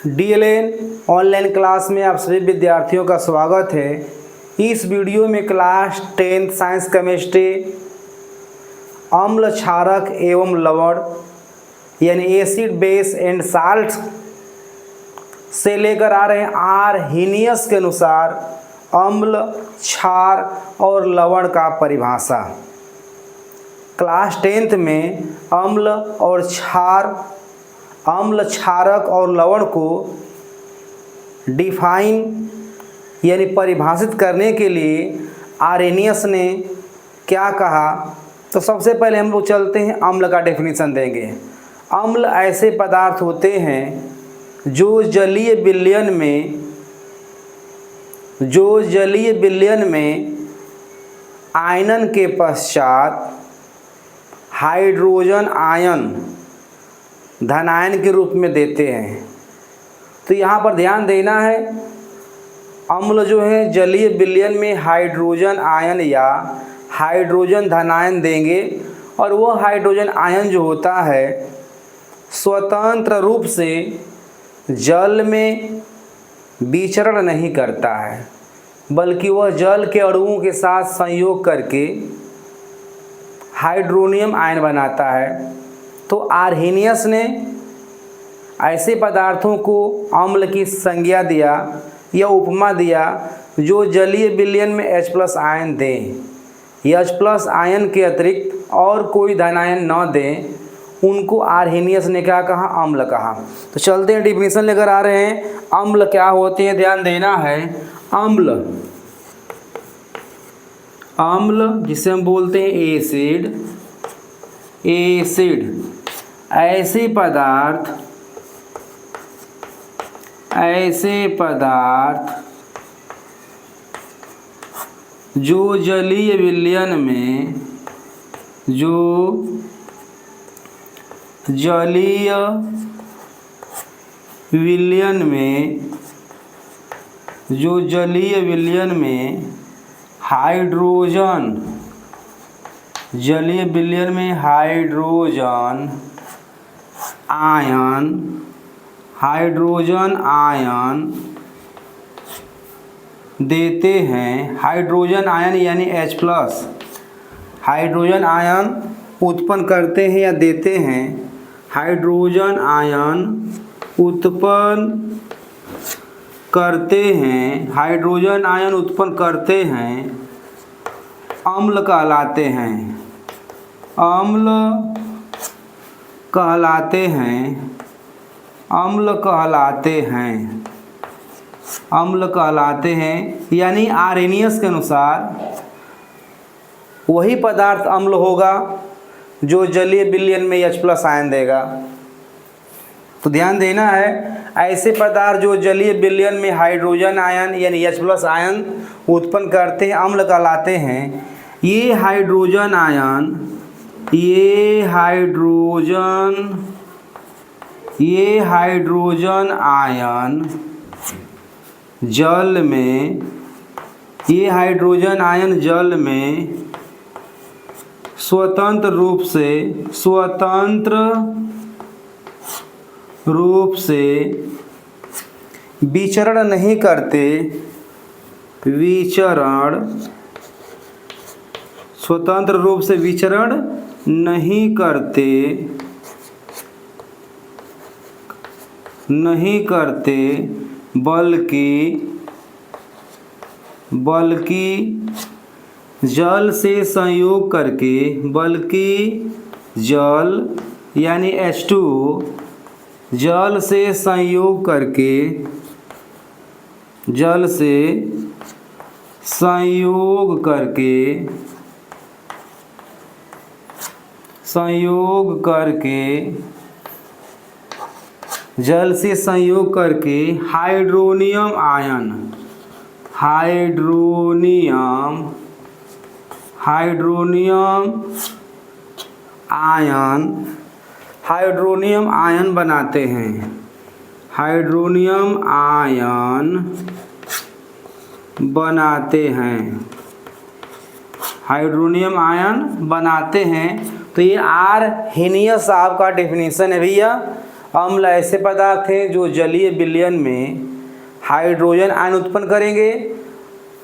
DLN online class में आप सभी विद्यार्थियों का स्वागत है। इस वीडियो में क्लास 10 साइंस केमिस्ट्री अम्ल क्षारक एवं लवण यानी एसिड बेस एंड साल्ट से लेकर आ रहे हैं आर्हेनियस के अनुसार अम्ल क्षार और लवण का परिभाषा। क्लास 10th में अम्ल क्षारक और लवण को डिफाइन यानी परिभाषित करने के लिए आर्हेनियस ने क्या कहा, तो सबसे पहले हम लोग चलते हैं अम्ल का डेफिनेशन देंगे। अम्ल ऐसे पदार्थ होते हैं जो जलीय विलयन में आयनन के पश्चात हाइड्रोजन आयन धनायन के रूप में देते हैं। तो यहाँ पर ध्यान देना है, अम्ल जो है जलीय विलयन में हाइड्रोजन आयन या हाइड्रोजन धनायन देंगे और वह हाइड्रोजन आयन जो होता है स्वतंत्र रूप से जल में विचरण नहीं करता है, बल्कि वह जल के अणुओं के साथ संयोग करके हाइड्रोनियम आयन बनाता है। तो आर्हेनियस ने ऐसे पदार्थों को अम्ल की संज्ञा दिया या उपमा दिया जो जलीय विलयन में H+ आयन दें या H+ आयन के अतिरिक्त और कोई धनायन न दें, उनको आर्हेनियस ने क्या कहा, अम्ल कहा। तो चलते हैं, डिफिनेशन लेकर आ रहे हैं। अम्ल क्या होते हैं, ध्यान देना है। अम्ल जिसे हम बोलते हैं एसिड ऐसे पदार्थ जो जलीय विलयन में हाइड्रोजन आयन देते हैं। हाइड्रोजन आयन यानी H+ हाइड्रोजन आयन उत्पन्न करते हैं या देते हैं। हाइड्रोजन आयन उत्पन्न करते हैं, अम्ल कहलाते हैं। यानी आर्हेनियस के अनुसार वही पदार्थ अम्ल होगा जो जलीय विलयन में H+ आयन देगा। तो ध्यान देना है, ऐसे पदार्थ जो जलीय विलयन में हाइड्रोजन आयन यानी H+ आयन उत्पन्न करते हैं अम्ल कहलाते हैं। ये हाइड्रोजन आयन जल में स्वतंत्र रूप से विचरण नहीं करते, स्वतंत्र रूप से विचरण नहीं करते, बल्कि जल से संयोग करके, जल यानी H2 जल से संयोग करके हाइड्रोनियम आयन बनाते हैं। तो ये आर्हेनियस आपका डेफिनेशन है भैया। अम्ल ऐसे पदार्थ हैं जो जलीय विलयन में हाइड्रोजन आयन उत्पन्न करेंगे,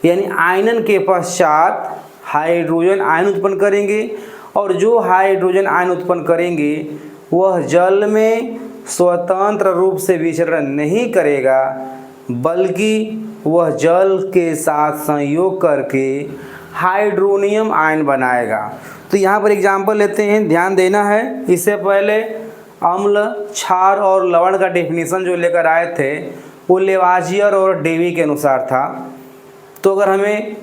यानी आयनन के पश्चात हाइड्रोजन आयन उत्पन्न करेंगे, और जो हाइड्रोजन आयन उत्पन्न करेंगे वह जल में स्वतंत्र रूप से विचरण नहीं करेगा, बल्कि वह जल के साथ संयोग करके हाइड्रोनियम आयन बनाएगा। तो यहाँ पर एग्जाम्पल लेते हैं, ध्यान देना है। इससे पहले अम्ल, क्षार और लवण का डेफिनेशन जो लेकर आए थे वो लेवाजियर और डेवी के अनुसार था। तो अगर हमें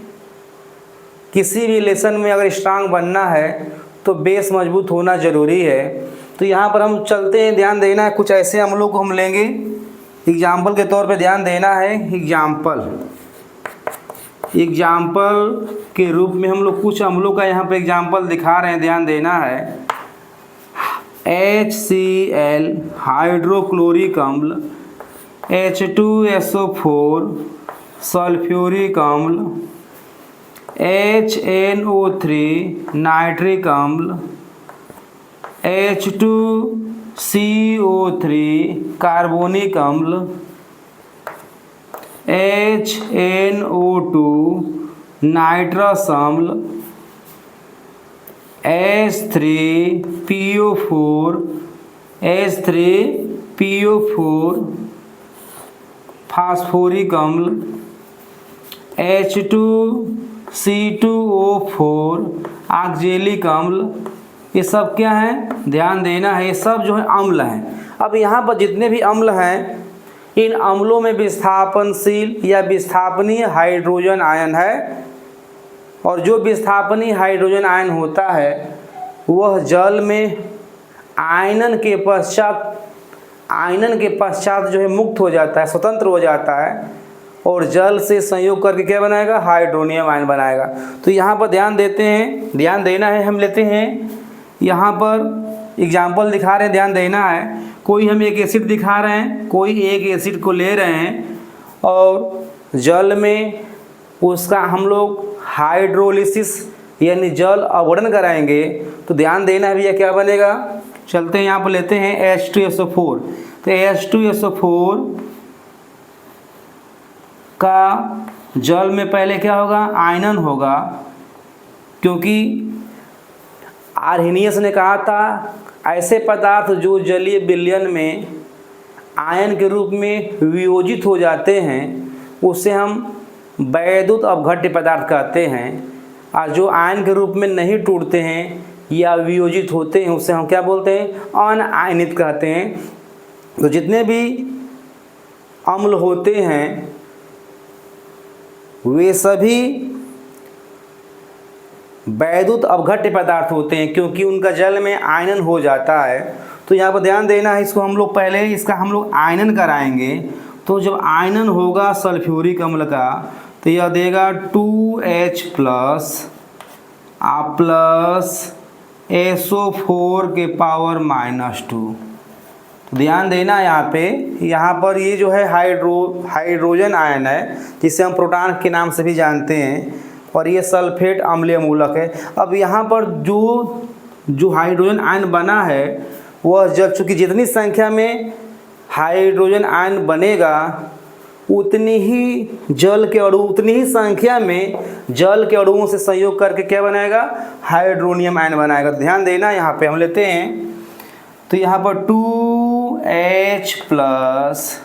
किसी भी लेसन में अगर स्ट्रांग बनना है तो बेस मजबूत होना ज़रूरी है। तो यहाँ पर हम चलते हैं, ध्यान देना है। कुछ ऐसे अम्लों को हम लेंगे, एग्जाम्पल के तौर पे ध्यान देना है। एग्जाम्पल के रूप में हम लोग कुछ अम्लों का यहाँ पे एग्जाम्पल दिखा रहे हैं, ध्यान देना है। HCl हाइड्रोक्लोरिक अम्ल, H2SO4 सल्फ्यूरिक अम्ल, HNO3 नाइट्रिक अम्ल, H2CO3 कार्बोनिक अम्ल, HNO2 नाइट्रस अम्ल, H3PO4 फास्फोरिक अम्ल, H2C2O4 ऑक्जेलिक अम्ल। ये सब क्या है, ध्यान देना है, ये सब जो है अम्ल हैं। अब यहाँ पर जितने भी अम्ल हैं, इन अम्लों में विस्थापनशील या विस्थापनीय हाइड्रोजन आयन है, और जो विस्थापनीय हाइड्रोजन आयन होता है वह जल में आयनन के पश्चात जो है मुक्त हो जाता है, स्वतंत्र हो जाता है, और जल से संयोग करके क्या बनाएगा, हाइड्रोनियम आयन बनाएगा। तो यहाँ पर ध्यान देते हैं, ध्यान देना है। हम लेते हैं यहाँ पर एग्जाम्पल दिखा रहे हैं, ध्यान देना है। कोई हम एक एसिड दिखा रहे हैं, कोई एक एसिड को ले रहे हैं और जल में उसका हम लोग हाइड्रोलिसिस यानी जल अवरण कराएंगे। तो ध्यान देना है भैया, क्या बनेगा। चलते हैं यहाँ पर लेते हैं H2SO4। तो H2SO4 का जल में पहले क्या होगा, आयनन होगा, क्योंकि आर्हेनियस ने कहा था ऐसे पदार्थ जो जलीय विलयन में आयन के रूप में वियोजित हो जाते हैं उसे हम वैद्युत अपघट्य पदार्थ कहते हैं, और जो आयन के रूप में नहीं टूटते हैं या वियोजित होते हैं उसे हम क्या बोलते हैं, अनआयनित कहते हैं। तो जितने भी अम्ल होते हैं वे सभी वैद्युत अपघट्य पदार्थ होते हैं, क्योंकि उनका जल में आयनन हो जाता है। तो यहाँ पर ध्यान देना है, इसको हम लोग पहले इसका हम लोग आयनन कराएंगे। तो जब आयनन होगा सल्फ्यूरिक अम्ल का तो यह देगा 2H प्लस SO4 के पावर -2। तो ध्यान देना यहाँ पे, यहाँ पर ये जो है हाइड्रोजन आयन है जिसे हम प्रोटॉन के नाम से भी जानते हैं, और ये सल्फेट अम्लीय मूलक है। अब यहाँ पर जो हाइड्रोजन आयन बना है वह जब चूँकि जितनी संख्या में हाइड्रोजन आयन बनेगा उतनी ही संख्या में जल के अणुओं से संयोग करके क्या बनाएगा, हाइड्रोनियम आयन बनाएगा। तो ध्यान देना, यहाँ पे हम लेते हैं। तो यहाँ पर 2H plus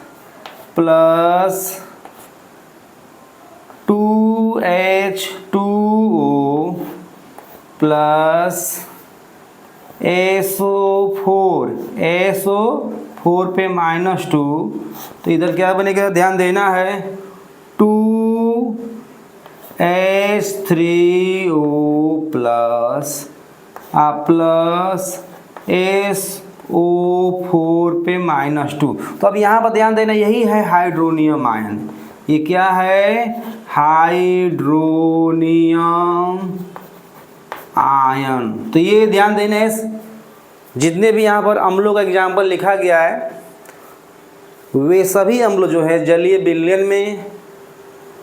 2H2O plus SO4 पे -2। तो इधर क्या बनेगा, ध्यान देना है, 2H3O प्लस SO4 पे -2। तो अब यहाँ पर ध्यान देना, यही है हाइड्रोनियम आयन। ये क्या है, हाइड्रोनियम आयन। तो ये ध्यान देना है, जितने भी यहाँ पर अम्लों का एग्जाम्पल लिखा गया है वे सभी अम्ल जो है जलीय विलयन में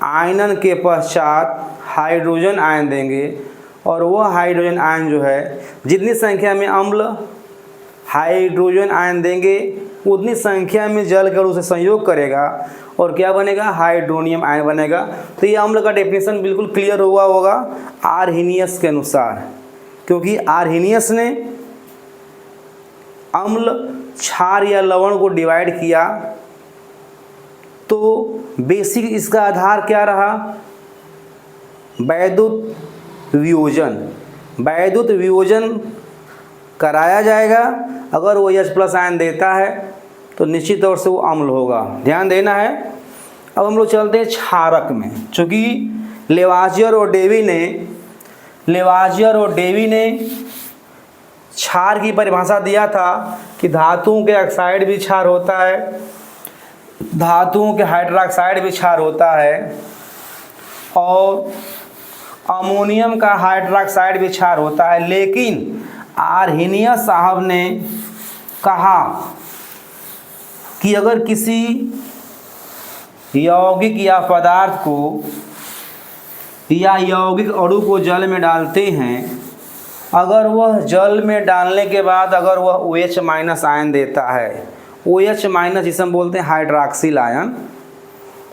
आयनन के पश्चात हाइड्रोजन आयन देंगे, और वह हाइड्रोजन आयन जो है जितनी संख्या में अम्ल हाइड्रोजन आयन देंगे उतनी संख्या में जल कर उसे संयोग करेगा और क्या बनेगा, हाइड्रोनियम आयन बनेगा। तो ये अम्ल का डेफिनेशन बिल्कुल क्लियर हुआ होगा आर्हेनियस के अनुसार, क्योंकि आर्हेनियस ने अम्ल, क्षार या लवण को डिवाइड किया। तो बेसिक इसका आधार क्या रहा, वैद्युत वियोजन। वैद्युत वियोजन कराया जाएगा, अगर वो H+ आयन देता है तो निश्चित तौर से वो अम्ल होगा, ध्यान देना है। अब हम लोग चलते हैं क्षारक में। चूँकि लेवाजियर और डेवी ने क्षार की परिभाषा दिया था कि धातुओं के ऑक्साइड भी क्षार होता है, धातुओं के हाइड्रोक्साइड भी क्षार होता है और अमोनियम का हाइड्रोक्साइड भी क्षार होता है। लेकिन आर्हेनियस साहब ने कहा कि अगर किसी यौगिक या पदार्थ को या यौगिक अणु को जल में डालते हैं, अगर वह जल में डालने के बाद अगर वह OH- आयन देता है, OH- जिसे हम बोलते हैं हाइड्रॉक्सिल आयन,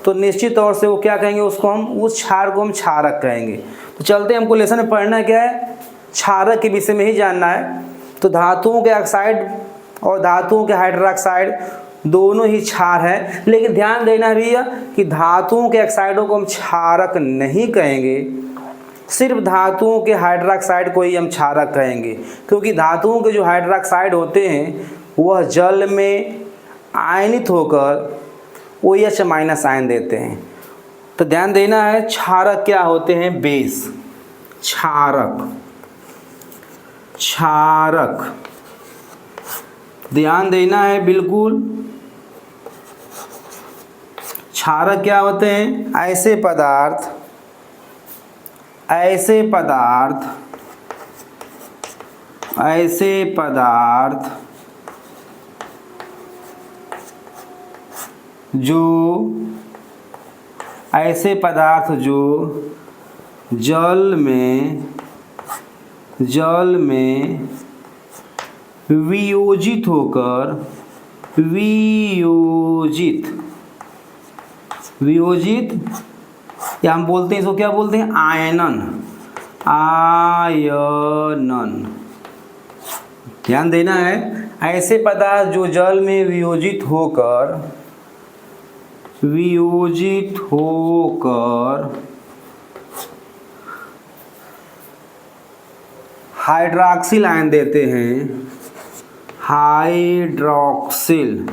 तो निश्चित तौर से वो क्या कहेंगे, उसको हम उस क्षार को हम क्षारक कहेंगे। तो चलते हमको लेसन में पढ़ना क्या है, क्षारक के विषय में ही जानना है। तो धातुओं के ऑक्साइड और धातुओं के हाइड्रोक्साइड दोनों ही क्षार है, लेकिन ध्यान देना भैया कि धातुओं के ऑक्साइडों को हम क्षारक नहीं कहेंगे, सिर्फ धातुओं के हाइड्रोक्साइड को ही हम क्षारक कहेंगे। क्योंकि धातुओं के जो हाइड्रोक्साइड होते हैं वह जल में आयनित होकर OH- आयन देते हैं। तो ध्यान देना है, क्षारक क्या होते हैं, बेस। क्षारक ध्यान देना है बिल्कुल। क्षारक क्या होते हैं, ऐसे पदार्थ जो जल में वियोजित होकर या हम बोलते हैं इसको क्या बोलते हैं, आयनन। ध्यान देना है, ऐसे पदार्थ जो जल में वियोजित होकर हाइड्रॉक्सिल आयन देते हैं, hydroxyl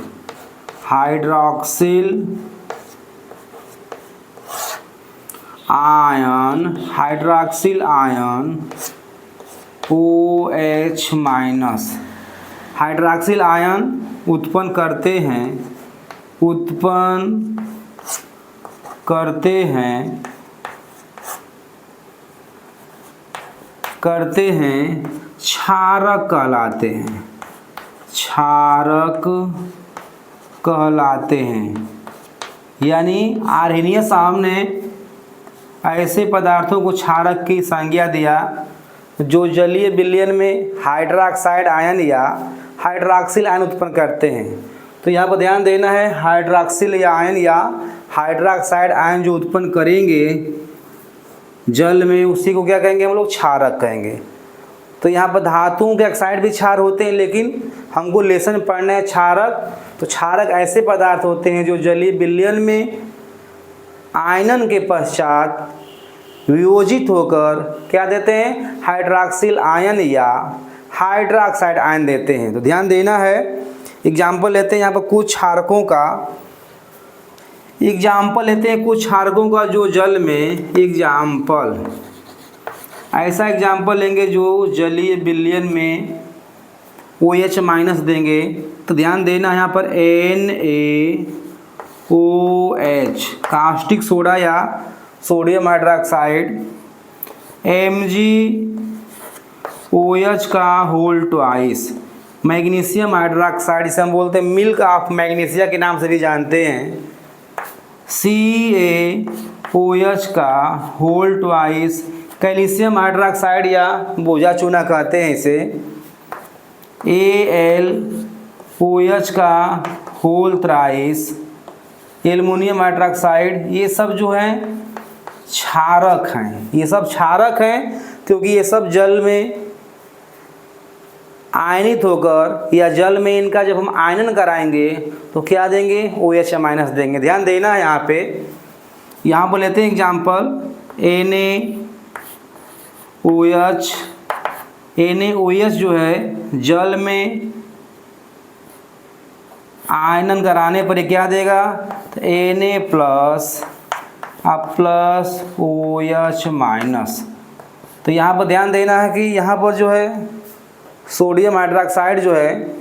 ion OH- hydroxyl ion उत्पन्न करते हैं क्षारक कहलाते हैं। यानी आर्हेनियस साहब ने ऐसे पदार्थों को क्षारक की संज्ञा दिया जो जलीय विलयन में हाइड्रोक्साइड आयन या हाइड्रॉक्सिल आयन उत्पन्न करते हैं। तो यहाँ पर ध्यान देना है, हाइड्रॉक्सिल आयन या हाइड्रॉक्साइड आयन जो उत्पन्न करेंगे जल में, उसी को क्या कहेंगे हम लोग, क्षारक कहेंगे। तो यहाँ पर धातुओं के ऑक्साइड भी क्षार होते हैं, लेकिन हमको लेसन पढ़ना है क्षारक। तो क्षारक ऐसे पदार्थ होते हैं जो जलीय विलयन में आयनन के पश्चात वियोजित होकर क्या देते हैं, हाइड्रॉक्सिल आयन या हाइड्रॉक्साइड आयन देते हैं। तो ध्यान देना है, एग्जाम्पल लेते हैं यहाँ पर कुछ क्षारकों का, जो जल में ऐसा एग्जाम्पल लेंगे जो जलीय विलयन में OH- देंगे। तो ध्यान देना यहाँ पर NaOH कास्टिक सोडा या सोडियम हाइड्रोक्साइड, MgOH का होल ट्वाइस, मैग्नीशियम हाइड्रोक्साइड, इसे हम बोलते हैं मिल्क ऑफ मैग्नीशिया के नाम से भी जानते हैं, CaOH का होल ट्वाइस, कैल्शियम हाइड्रोक्साइड या बोझा चूना कहते हैं इसे, OH का होल थ्राइस, एल्युमिनियम हाइड्रोक्साइड, ये सब जो हैं क्षारक हैं। ये सब क्षारक हैं क्योंकि ये सब जल में आयनित होकर या जल में इनका जब हम आयनन कराएंगे तो क्या देंगे, OH माइनस देंगे। ध्यान देना है यहाँ पे। यहाँ पर लेते हैं एग्जाम्पल NaOH। NaOH जो है जल में आयनन कराने पर ये क्या देगा, तो Na plus plus OH minus. तो यहाँ पर ध्यान देना है कि यहाँ पर जो है सोडियम हाइड्रोक्साइड जो है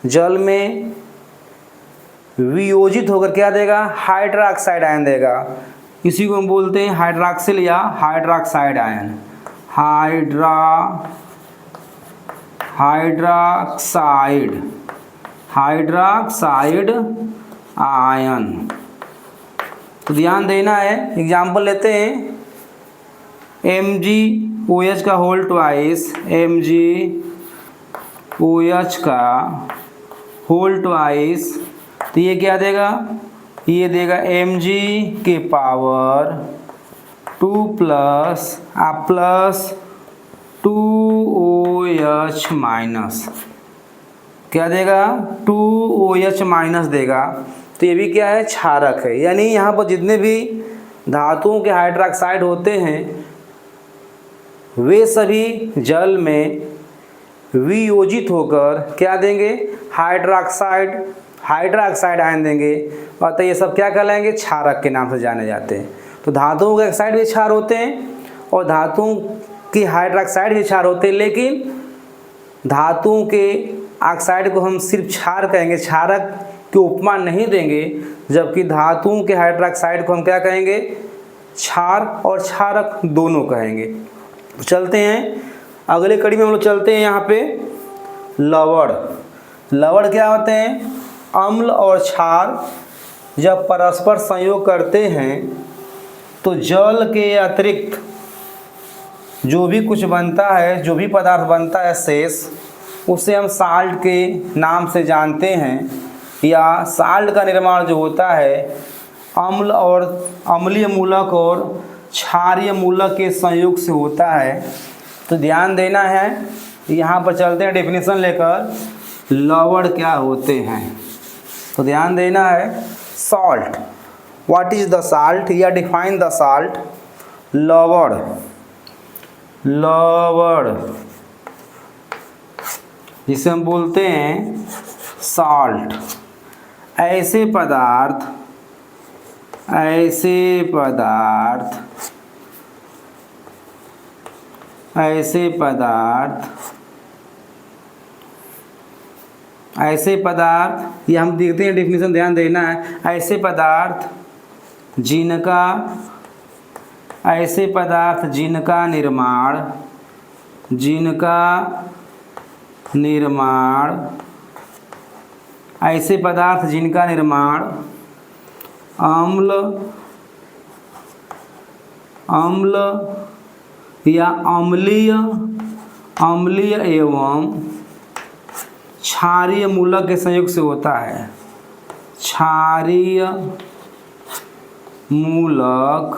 जल में वियोजित होकर क्या देगा, हाइड्रोक्साइड आयन देगा। इसी को हम बोलते हैं हाइड्रॉक्सिल या हाइड्रोक्साइड आयन। Hydroxide ion. तो ध्यान देना है। एग्जाम्पल लेते हैं MgOH का होल ट्वाइस, MgOH का होल ट्वाइस, तो ये क्या देगा, ये देगा Mg के पावर 2 प्लस 2OH माइनस। क्या देगा, 2OH माइनस देगा। तो ये भी क्या है, क्षारक है। यानी यहाँ पर जितने भी धातुओं के हाइड्रोक्साइड होते हैं वे सभी जल में वियोजित होकर क्या देंगे, हाइड्रोक्साइड आयन देंगे। अतः ये सब क्या कहलाएंगे, क्षारक के नाम से जाने जाते हैं। तो धातुओं के ऑक्साइड भी क्षार होते हैं और धातुओं की हाइड्रोक्साइड भी क्षार होते हैं, लेकिन धातुओं के ऑक्साइड को हम सिर्फ क्षार कहेंगे, क्षारक की उपमा नहीं देंगे। जबकि धातुओं के हाइड्रोक्साइड को हम क्या कहेंगे, क्षार और क्षारक दोनों कहेंगे। चलते हैं अगले कड़ी में, हम लोग चलते हैं यहाँ पे लवण। लवण क्या होते हैं, अम्ल और क्षार जब परस्पर संयोग करते हैं तो जल के अतिरिक्त जो भी कुछ बनता है, जो भी पदार्थ बनता है शेष, उसे हम साल्ट के नाम से जानते हैं। या साल्ट का निर्माण जो होता है अम्ल और अम्लीय मूलक और क्षारीय मूलक के संयोग से होता है। तो ध्यान देना है। यहाँ पर चलते हैं डेफिनेशन लेकर, लवण क्या होते हैं। तो ध्यान देना है। Salt, what is the salt, या डिफाइन द साल्ट। लवण जिसे हम बोलते हैं साल्ट, ऐसे पदार्थ ये हम देखते हैं डेफिनेशन, ध्यान देना है। ऐसे पदार्थ जिनका निर्माण अम्ल या अम्लीय एवं क्षारीय मूलक के संयोग से होता है। क्षारीय मूलक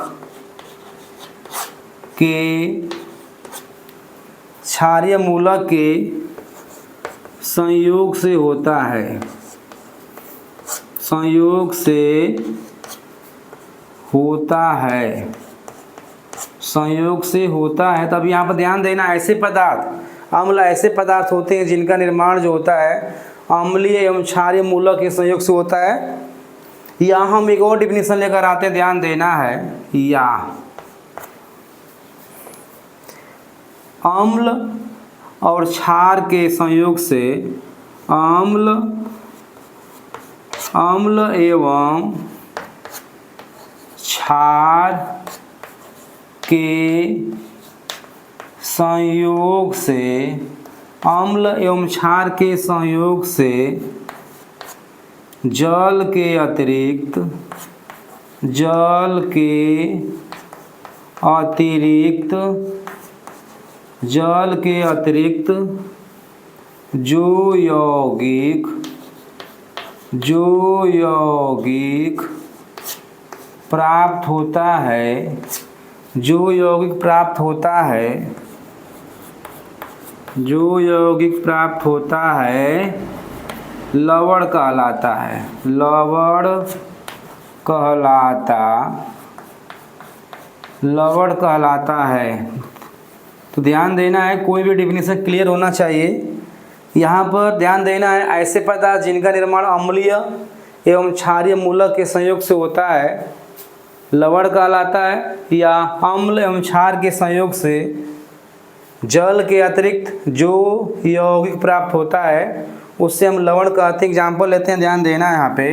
के संयोग से होता है। तब यहाँ पर ध्यान देना, ऐसे पदार्थ अम्ल ऐसे पदार्थ होते हैं जिनका निर्माण जो होता है अम्लीय एवं क्षारीय मूलक के संयोग से होता है। या हम एक और डिफिनेशन लेकर आते हैं, ध्यान देना है। या अम्ल और क्षार के संयोग से अम्ल एवं क्षार के संयोग से जल के अतिरिक्त जो यौगिक जो यौगिक प्राप्त होता है, जो यौगिक प्राप्त होता है, जो यौगिक प्राप्त होता है लवण कहलाता है, लवण कहलाता, लवण कहलाता है। तो ध्यान देना है, कोई भी डिफिनीशन क्लियर होना चाहिए। यहाँ पर ध्यान देना है, ऐसे पदार्थ जिनका निर्माण अम्लीय एवं क्षारीय मूलक के संयोग से होता है लवण कहलाता है, या अम्ल एवं क्षार के संयोग से जल के अतिरिक्त जो यौगिक प्राप्त होता है उससे हम लवण कहते हैं। एग्जाम्पल लेते हैं, ध्यान देना है यहाँ पे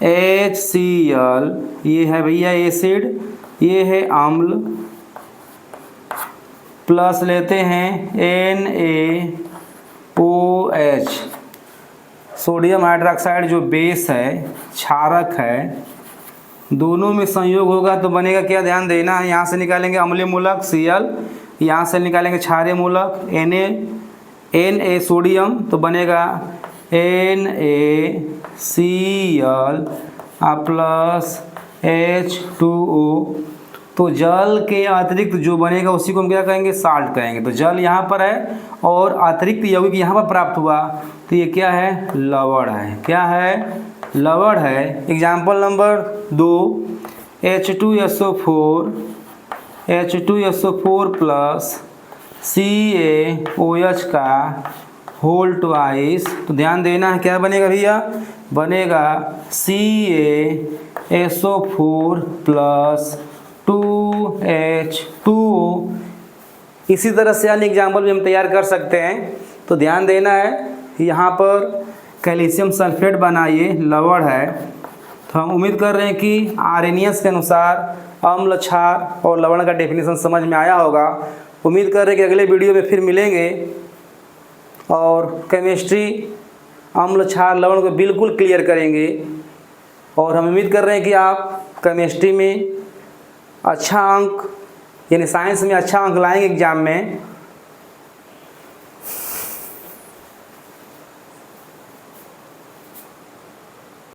HCl, ये है भैया एसिड, ये है अम्ल, प्लस लेते हैं NaOH, सोडियम हाइड्रोक्साइड जो बेस है, क्षारक है, दोनों में संयोग होगा तो बनेगा क्या, ध्यान देना है। यहाँ से निकालेंगे अम्लीय मूलक Cl, यहाँ से निकालेंगे क्षारीय मूलक Na सोडियम, तो बनेगा NaCl प्लस H2O। तो जल के अतिरिक्त जो बनेगा उसी को हम क्या कहेंगे, साल्ट कहेंगे। तो जल यहाँ पर है और अतिरिक्त यौगिक यहाँ पर प्राप्त हुआ, तो ये क्या है, लवण है। क्या है, लवण है। Example number 2, H2SO4, H2SO4 plus CaOH का होल ट्वाइस। तो ध्यान देना है, क्या बनेगा भैया, बनेगा CaSO4 प्लस 2H2O। इसी तरह से अन्य एग्जाम्पल भी हम तैयार कर सकते हैं। तो ध्यान देना है, यहाँ पर कैल्शियम सल्फेट बना, ये लवण है। तो हम उम्मीद कर रहे हैं कि आर्हेनियस के अनुसार अम्ल, क्षार और लवण का डेफिनेशन समझ में आया होगा। उम्मीद कर रहे हैं कि अगले वीडियो में फिर मिलेंगे और केमिस्ट्री अम्ल, क्षार, लवण को बिल्कुल क्लियर करेंगे। और हम उम्मीद कर रहे हैं कि आप केमिस्ट्री में अच्छा अंक, यानी साइंस में अच्छा अंक लाएंगे एग्जाम में।